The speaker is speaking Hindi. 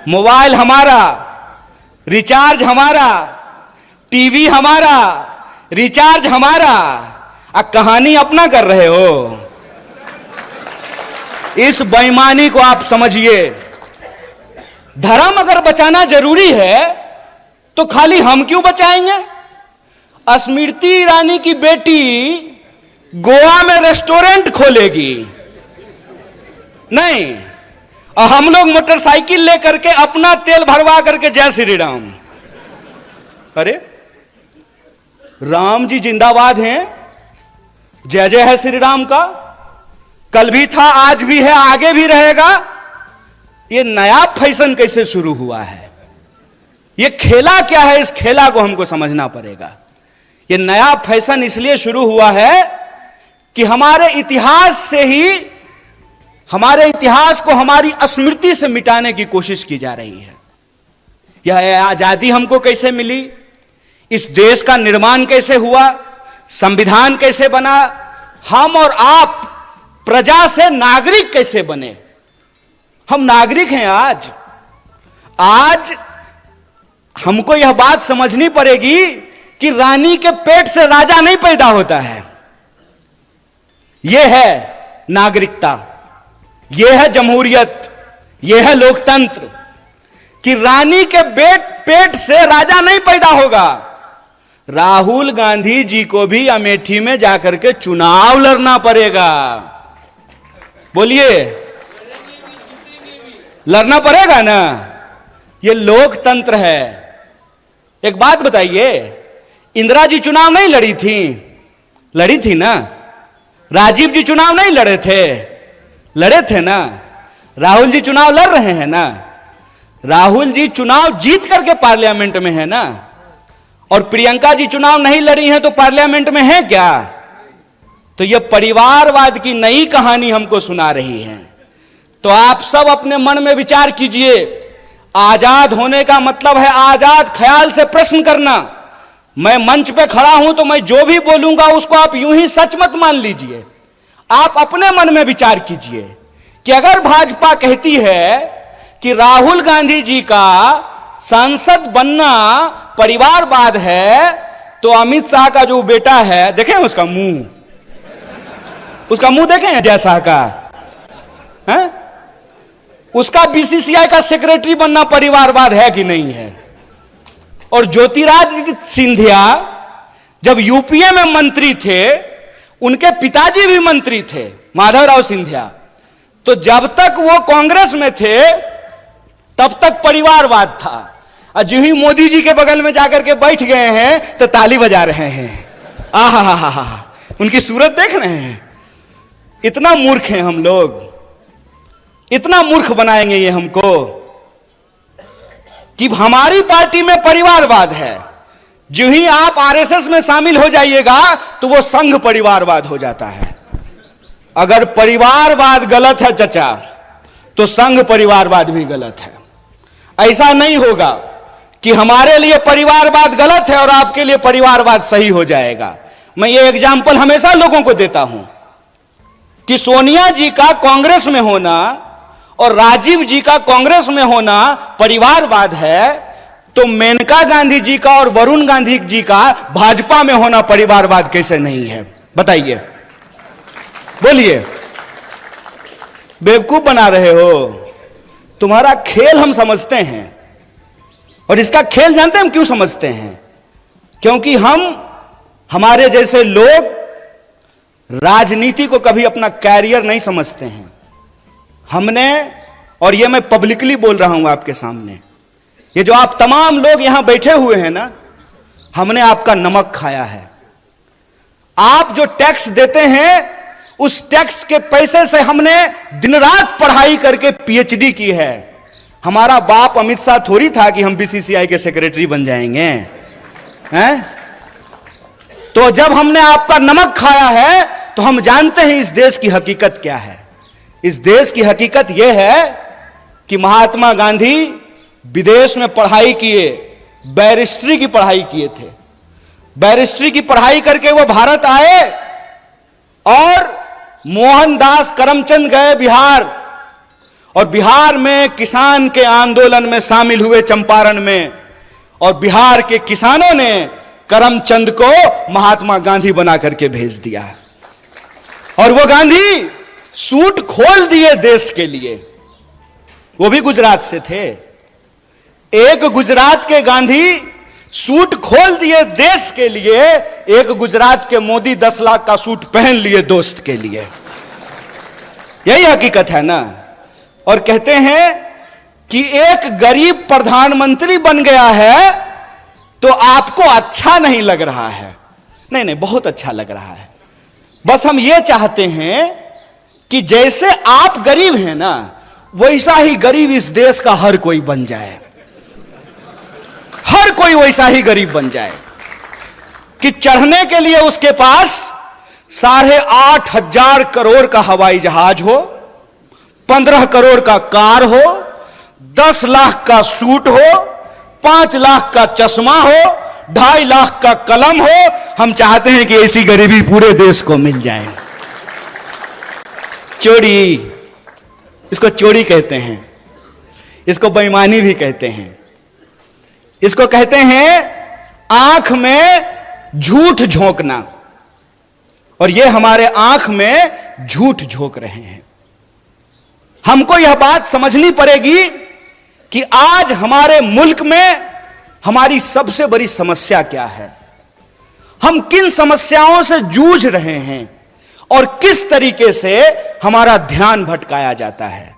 मोबाइल हमारा, रिचार्ज हमारा, टीवी हमारा, रिचार्ज हमारा, कहानी अपना कर रहे हो। इस बेईमानी को आप समझिए। धर्म अगर बचाना जरूरी है तो खाली हम क्यों बचाएंगे? स्मृति ईरानी की बेटी गोवा में रेस्टोरेंट खोलेगी नहीं, और हम लोग मोटरसाइकिल लेकर के अपना तेल भरवा करके जय श्री राम। अरे राम जी जिंदाबाद हैं, जय जय है श्री राम का। कल भी था, आज भी है, आगे भी रहेगा। ये नया फैशन कैसे शुरू हुआ है? ये खेला क्या है? इस खेला को हमको समझना पड़ेगा। ये नया फैशन इसलिए शुरू हुआ है कि हमारे इतिहास से ही, हमारे इतिहास को हमारी स्मृति से मिटाने की कोशिश की जा रही है। यह आजादी हमको कैसे मिली, इस देश का निर्माण कैसे हुआ, संविधान कैसे बना, हम और आप प्रजा से नागरिक कैसे बने। हम नागरिक हैं आज। आज हमको यह बात समझनी पड़ेगी कि रानी के पेट से राजा नहीं पैदा होता है। यह है नागरिकता, यह है जमहूरियत, यह है लोकतंत्र, कि रानी के पेट से राजा नहीं पैदा होगा। राहुल गांधी जी को भी अमेठी में जाकर के चुनाव लड़ना पड़ेगा। बोलिए, लड़ना पड़ेगा ना? ये लोकतंत्र है। एक बात बताइए, इंदिरा जी चुनाव नहीं लड़ी थी? लड़ी थी ना। राजीव जी चुनाव नहीं लड़े थे? लड़े थे ना। राहुल जी चुनाव लड़ रहे हैं ना। राहुल जी चुनाव जीत करके पार्लियामेंट में है ना। और प्रियंका जी चुनाव नहीं लड़ी हैं तो पार्लियामेंट में है क्या? तो यह परिवारवाद की नई कहानी हमको सुना रही है। तो आप सब अपने मन में विचार कीजिए। आजाद होने का मतलब है आजाद ख्याल से प्रश्न करना। मैं मंच पे खड़ा हूं तो मैं जो भी बोलूंगा उसको आप यूं ही सच मत मान लीजिए। आप अपने मन में विचार कीजिए कि अगर भाजपा कहती है कि राहुल गांधी जी का सांसद बनना परिवारवाद है, तो अमित शाह का जो बेटा है, देखें उसका मुंह, उसका मुंह देखें जय शाह का है? उसका बीसीसीआई का सेक्रेटरी बनना परिवारवाद है कि नहीं है? और ज्योतिरादित्य सिंधिया जब यूपीए में मंत्री थे, उनके पिताजी भी मंत्री थे, माधवराव सिंधिया। तो जब तक वो कांग्रेस में थे तब तक परिवारवाद था, और जो ही मोदी जी के बगल में जाकर के बैठ गए हैं तो ताली बजा रहे हैं। आहा हा हा हा, उनकी सूरत देख रहे हैं। इतना मूर्ख हैं हम लोग, इतना मूर्ख बनाएंगे ये हमको कि हमारी पार्टी में परिवारवाद है। जो ही आप आरएसएस में शामिल हो जाइएगा तो वो संघ परिवारवाद हो जाता है। अगर परिवारवाद गलत है चचा, तो संघ परिवारवाद भी गलत है। ऐसा नहीं होगा कि हमारे लिए परिवारवाद गलत है और आपके लिए परिवारवाद सही हो जाएगा। मैं ये एग्जाम्पल हमेशा लोगों को देता हूं कि सोनिया जी का कांग्रेस में होना और राजीव जी का कांग्रेस में होना परिवारवाद है, तो मेनका गांधी जी का और वरुण गांधी जी का भाजपा में होना परिवारवाद कैसे नहीं है? बताइए, बोलिए। बेवकूफ बना रहे हो। तुम्हारा खेल हम समझते हैं, और इसका खेल जानते हैं हम क्यों समझते हैं? क्योंकि हमारे जैसे लोग राजनीति को कभी अपना कैरियर नहीं समझते हैं। हमने, और ये मैं पब्लिकली बोल रहा हूं आपके सामने, ये जो आप तमाम लोग यहां बैठे हुए हैं ना, हमने आपका नमक खाया है। आप जो टैक्स देते हैं, उस टैक्स के पैसे से हमने दिन रात पढ़ाई करके पीएचडी की है। हमारा बाप अमित शाह थोड़ी था कि हम बीसीसीआई के सेक्रेटरी बन जाएंगे, हैं? तो जब हमने आपका नमक खाया है तो हम जानते हैं इस देश की हकीकत क्या है। इस देश की हकीकत यह है कि महात्मा गांधी विदेश में पढ़ाई किए, बैरिस्ट्री की पढ़ाई किए थे। बैरिस्ट्री की पढ़ाई करके वो भारत आए, और मोहनदास करमचंद गए बिहार, और बिहार में किसान के आंदोलन में शामिल हुए चंपारण में, और बिहार के किसानों ने करमचंद को महात्मा गांधी बना करके भेज दिया। और वो गांधी सूट खोल दिए देश के लिए। वो भी गुजरात से थे। एक गुजरात के गांधी सूट खोल दिए देश के लिए, एक गुजरात के मोदी 10 लाख का सूट पहन लिए दोस्त के लिए। यही हकीकत है ना। और कहते हैं कि एक गरीब प्रधानमंत्री बन गया है तो आपको अच्छा नहीं लग रहा है। नहीं नहीं, बहुत अच्छा लग रहा है। बस हम ये चाहते हैं कि जैसे आप गरीब हैं ना, वैसा ही गरीब इस देश का हर कोई बन जाए। हर कोई वैसा ही गरीब बन जाए कि चढ़ने के लिए उसके पास 8,500 करोड़ का हवाई जहाज हो, 15 करोड़ का कार हो, 10 लाख का सूट हो, 5 लाख का चश्मा हो, 2.5 लाख का कलम हो। हम चाहते हैं कि ऐसी गरीबी पूरे देश को मिल जाए। चोरी, इसको चोरी कहते हैं, इसको बेईमानी भी कहते हैं, इसको कहते हैं आंख में झूठ झोंकना। और ये हमारे आंख में झूठ झोंक रहे हैं। हमको यह बात समझनी पड़ेगी कि आज हमारे मुल्क में हमारी सबसे बड़ी समस्या क्या है, हम किन समस्याओं से जूझ रहे हैं और किस तरीके से हमारा ध्यान भटकाया जाता है।